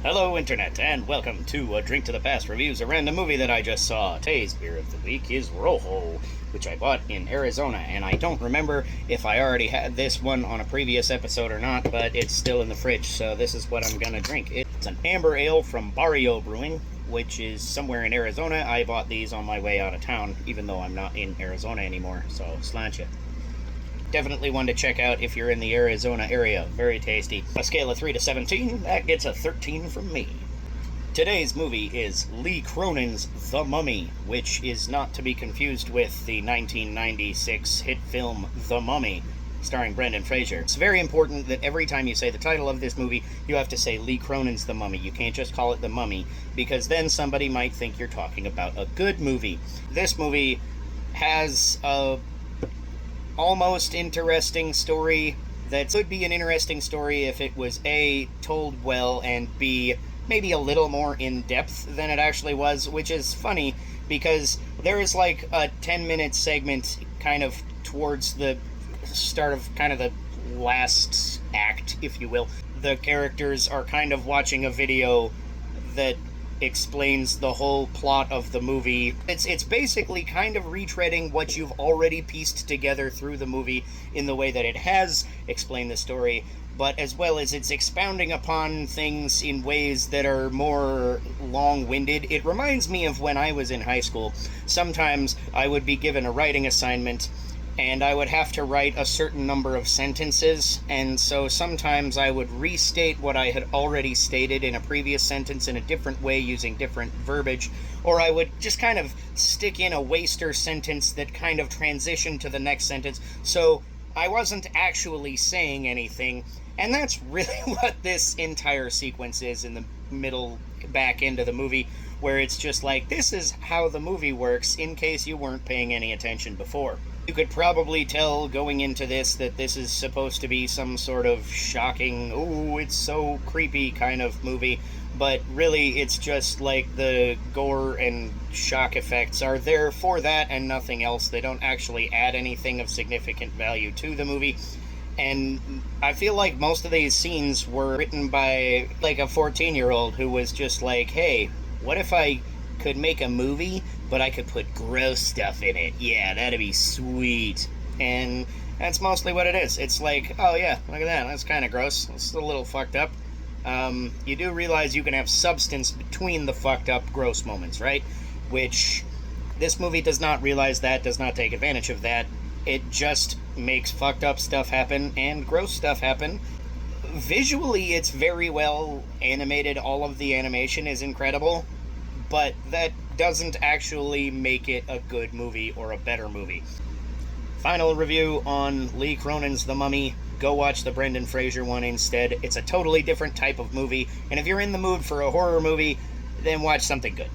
Hello, Internet, and welcome to A Drink to the Past Reviews, a random movie that I just saw. Today's beer of the week is Rojo, which I bought in Arizona, and I don't remember if I already had this one on a previous episode or not, but it's still in the fridge, so this is what I'm gonna drink. It's an amber ale from Barrio Brewing, which is somewhere in Arizona. I bought these on my way out of town, even though I'm not in Arizona anymore, so sláinte. Definitely one to check out if you're in the Arizona area. Very tasty. On a scale of 3 to 17, that gets a 13 from me. Today's movie is Lee Cronin's The Mummy, which is not to be confused with the 1996 hit film The Mummy, starring Brendan Fraser. It's very important that every time you say the title of this movie, you have to say Lee Cronin's The Mummy. You can't just call it The Mummy, because then somebody might think you're talking about a good movie. This movie has a almost interesting story that could be an interesting story if it was A, told well, and B, maybe a little more in depth than it actually was, which is funny because there is like a 10-minute segment kind of towards the start of kind of the last act, if you will. The characters are kind of watching a video that explains the whole plot of the movie. It's basically kind of retreading what you've already pieced together through the movie in the way that it has explained the story, but as well as it's expounding upon things in ways that are more long-winded. It reminds me of when I was in high school. Sometimes I would be given a writing assignment and I would have to write a certain number of sentences, and so sometimes I would restate what I had already stated in a previous sentence in a different way using different verbiage, or I would just kind of stick in a waster sentence that kind of transitioned to the next sentence, so I wasn't actually saying anything, and that's really what this entire sequence is in the middle back end of the movie, where it's just like, this is how the movie works in case you weren't paying any attention before. You could probably tell going into this that this is supposed to be some sort of shocking, ooh, it's so creepy kind of movie, but really it's just like the gore and shock effects are there for that and nothing else. They don't actually add anything of significant value to the movie. And I feel like most of these scenes were written by like a 14-year-old who was just like, hey, what if I could make a movie, but I could put gross stuff in it? Yeah, that'd be sweet. And that's mostly what it is. It's like, oh yeah, look at that, that's kind of gross. It's a little fucked up. You do realize you can have substance between the fucked up, gross moments, right? Which this movie does not realize that, does not take advantage of that. It just makes fucked up stuff happen and gross stuff happen. Visually, it's very well animated. All of the animation is incredible, but that doesn't actually make it a good movie or a better movie. Final review on Lee Cronin's The Mummy. Go watch the Brendan Fraser one instead. It's a totally different type of movie, and if you're in the mood for a horror movie, then watch something good.